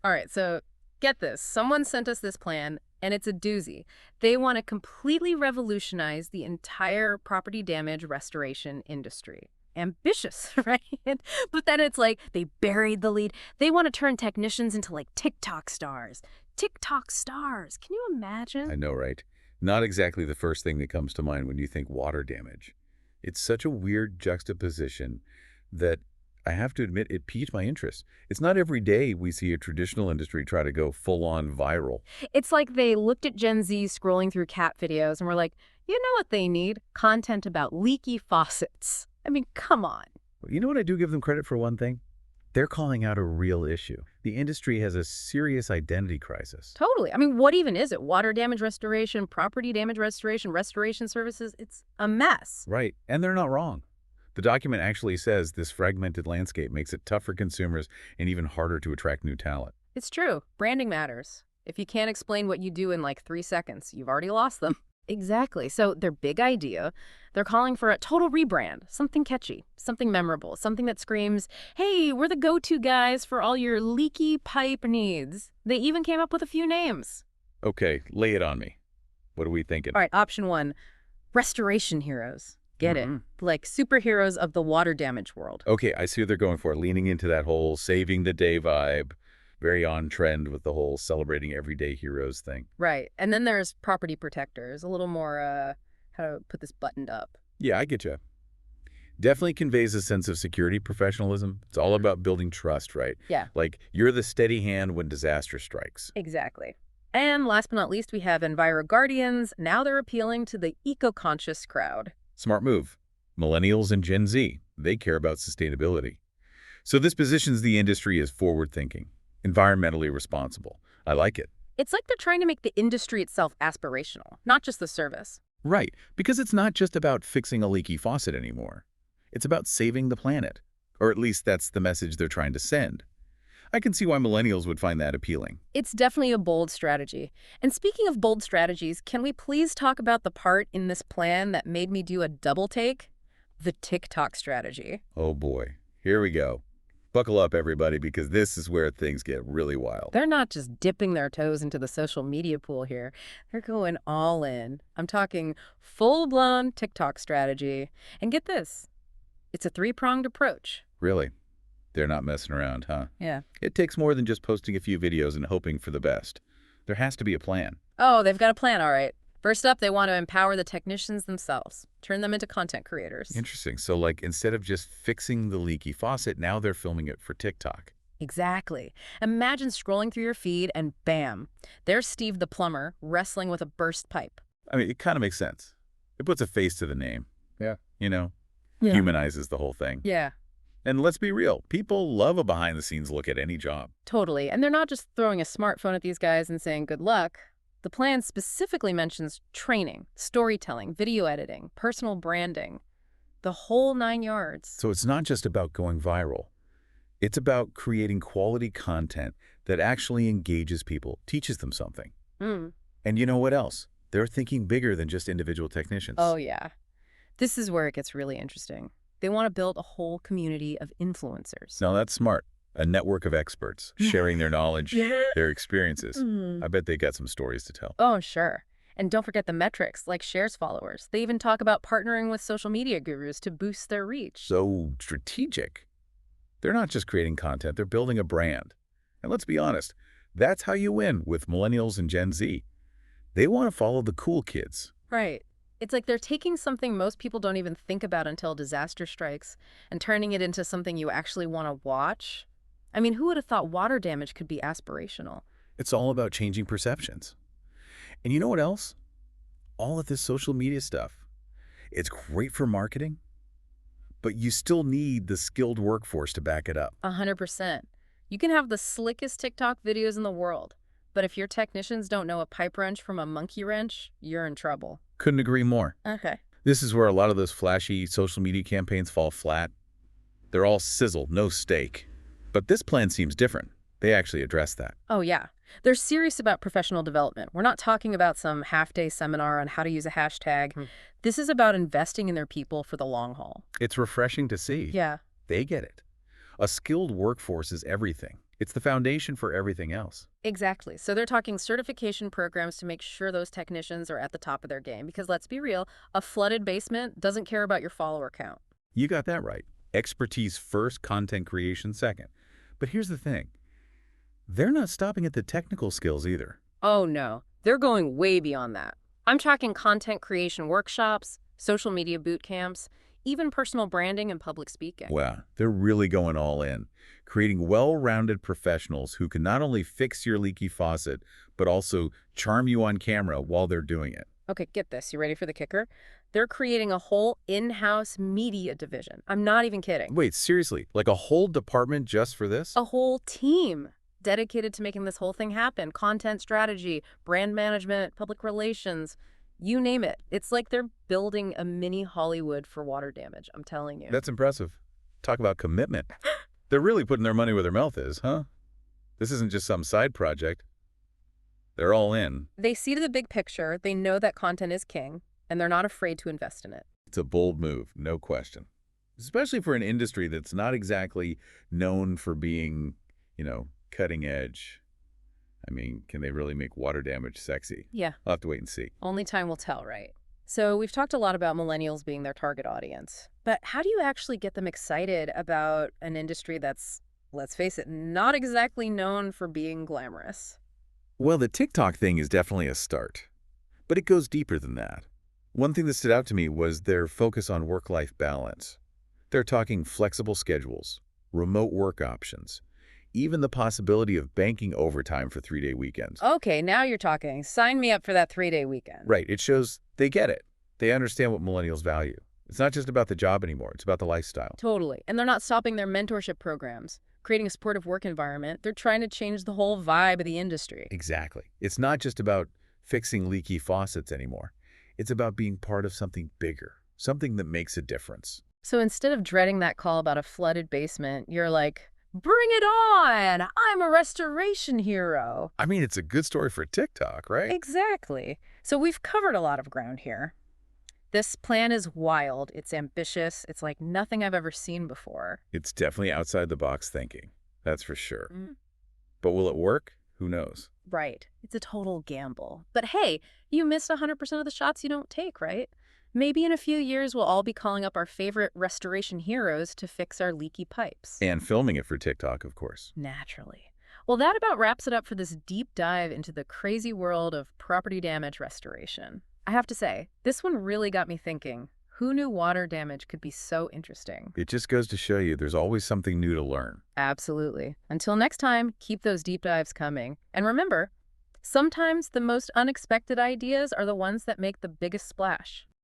All right, so get this. Someone sent us this plan, and it's a doozy. They want to completely revolutionize the entire property damage restoration industry. Ambitious, right? But then it's like they buried the lead. They want to turn technicians into like TikTok stars. TikTok stars. Can you I imagine? know, right? Not exactly the first thing that comes to mind when you think water damage. It's such a weird juxtaposition that I have to admit it piqued my interest. It's not every day we see a traditional industry try to go full-on viral. It's like they looked at Gen Z scrolling through cat videos and were like, you know what they need? Content about leaky faucets. I mean, come on. You know what I do give them credit for one thing? They're calling out a real issue. The industry has a serious identity crisis. Totally. I mean, what even is it? Water damage restoration, property damage restoration, restoration services? It's a mess. Right, and they're not wrong. The document actually says this fragmented landscape makes it tough for consumers and even harder to attract new talent. It's true. Branding matters. If you can't explain what you do in like 3 seconds, you've already lost them. Exactly. So their big idea, they're calling for a total rebrand, something catchy, something memorable, something that screams, hey, we're the go-to guys for all your leaky pipe needs. They even came up with a few names. Okay, lay it on me. What are we thinking? All right, option one, restoration heroes. Get it? Like superheroes of the water damage world. Okay, I see what they're going for, leaning into that whole saving the day vibe. Very on trend with the whole celebrating everyday heroes thing. Right. And then there's property protectors, a little more, how to put this buttoned up. Yeah, I get you. Definitely conveys a sense of security professionalism. It's all about building trust, right? Yeah, Like, you're the steady hand when disaster strikes. exactly. And last but not least, we have Enviro Guardians. Now they're appealing to the eco-conscious crowd. Smart move. Millennials and Gen Z, they care about sustainability. So this positions the industry as forward-thinking, environmentally responsible. I like it. It's like they're trying to make the industry itself aspirational, not just the service. Right, because it's not just about fixing a leaky faucet anymore. It's about saving the planet. Or at least that's the message they're trying to send. I can see why millennials would find that appealing. It's definitely a bold strategy. And speaking of bold strategies, can we please talk about the part in this plan that made me do a double take? The TikTok strategy. Oh boy, here we go. Buckle up, everybody, because this is where things get really wild. They're not just dipping their toes into the social media pool here. They're going all in. I'm talking full-blown TikTok strategy. And get this, it's a three-pronged approach. Really? They're not messing around, huh? Yeah. It takes more than just posting a few videos and hoping for the best. There has to be a plan. Oh, they've got a plan, all right. First up, they want to empower the technicians themselves, turn them into content creators. Interesting. So, like, instead of just fixing the leaky faucet, now they're filming it for TikTok. Exactly. Imagine scrolling through your feed and bam, there's Steve the plumber wrestling with a burst pipe. I mean, it kind of makes sense. It puts a face to the name. Yeah. You know, Yeah. humanizes the whole thing. Yeah, And let's be real, people love a behind-the-scenes look at any job. totally. And they're not just throwing a smartphone at these guys and saying good luck. The plan specifically mentions training, storytelling, video editing, personal branding, the whole 9 yards. So it's not just about going viral. It's about creating quality content that actually engages people, teaches them something. Mm. And you know what else? They're thinking bigger than just individual technicians. Oh, yeah. This is where it gets really interesting. They want to build a whole community of influencers. Now that's smart. A network of experts sharing their knowledge, Yeah. their experiences. Mm. I bet they got some stories to tell. Oh, sure. And don't forget the metrics, like shares followers. They even talk about partnering with social media gurus to boost their reach. So strategic. They're not just creating content, they're building a brand. And let's be honest, that's how you win with millennials and Gen Z. They want to follow the cool kids. Right. It's like they're taking something most people don't even think about until disaster strikes and turning it into something you actually want to watch. I mean, who would have thought water damage could be aspirational? It's all about changing perceptions. And you know what else? All of this social media stuff. It's great for marketing, but you still need the skilled workforce to back it up. 100%. You can have the slickest TikTok videos in the world, but if your technicians don't know a pipe wrench from a monkey wrench, you're in trouble. Couldn't agree more. Okay. This is where a lot of those flashy social media campaigns fall flat. They're all sizzle, no steak. But this plan seems different. They actually address that. Oh, yeah. They're serious about professional development. We're not talking about some half-day seminar on how to use a hashtag. This is about investing in their people for the long haul. It's refreshing to see. Yeah. They get it. A skilled workforce is everything. It's the foundation for everything else. Exactly. So they're talking certification programs to make sure those technicians are at the top of their game. Because let's be real, a flooded basement doesn't care about your follower count. You got that right. Expertise first, content creation second. But here's the thing. They're not stopping at the technical skills either. Oh no, they're going way beyond that. I'm talking content creation workshops, social media boot camps, even personal branding and public speaking. Wow, they're really going all in, creating well-rounded professionals who can not only fix your leaky faucet, but also charm you on camera while they're doing it. Okay, get this. You ready for the kicker? They're creating a whole in-house media division. I'm not even kidding. Wait, seriously, like a whole department just for this? A whole team dedicated to making this whole thing happen. Content strategy, brand management, public relations, you name it. It's like they're building a mini Hollywood for water damage, I'm telling you. That's impressive. Talk about commitment. They're really putting their money where their mouth is, huh? This isn't just some side project. They're all in. They see to the big picture, they know that content is king, and they're not afraid to invest in it. It's a bold move, no question. Especially for an industry that's not exactly known for being, cutting edge. I mean, can they really make water damage sexy? Yeah, I'll have to wait and see. only time will tell, right? So we've talked a lot about millennials being their target audience, but how do you actually get them excited about an industry that's, let's face it, not exactly known for being glamorous? Well, the TikTok thing is definitely a start, but it goes deeper than that. One thing that stood out to me was their focus on work-life balance. They're talking flexible schedules, remote work options, even the possibility of banking overtime for 3-day weekends. Okay, now you're talking. Sign me up for that 3-day weekend. Right, it shows they get it. They understand what millennials value. It's not just about the job anymore, it's about the lifestyle. Totally. And they're not stopping their mentorship programs, creating a supportive work environment. They're trying to change the whole vibe of the industry. Exactly. It's not just about fixing leaky faucets anymore. It's about being part of something bigger, something that makes a difference. So instead of dreading that call about a flooded basement, you're like, bring it on! I'm a restoration hero. I mean, it's a good story for TikTok, right? Exactly. So we've covered a lot of ground here. This plan is wild. It's ambitious. It's like nothing I've ever seen before. It's definitely outside the box thinking. That's for sure. Mm. But will it work? Who knows? Right. It's a total gamble. But hey, you missed 100% of the shots you don't take, right? Maybe in a few years we'll all be calling up our favorite restoration heroes to fix our leaky pipes. And filming it for TikTok, of course. Naturally. Well, that about wraps it up for this deep dive into the crazy world of property damage restoration. I have to say, this one really got me thinking. Who knew water damage could be so interesting? It just goes to show you there's always something new to learn. Absolutely. Until next time, keep those deep dives coming. And remember, sometimes the most unexpected ideas are the ones that make the biggest splash.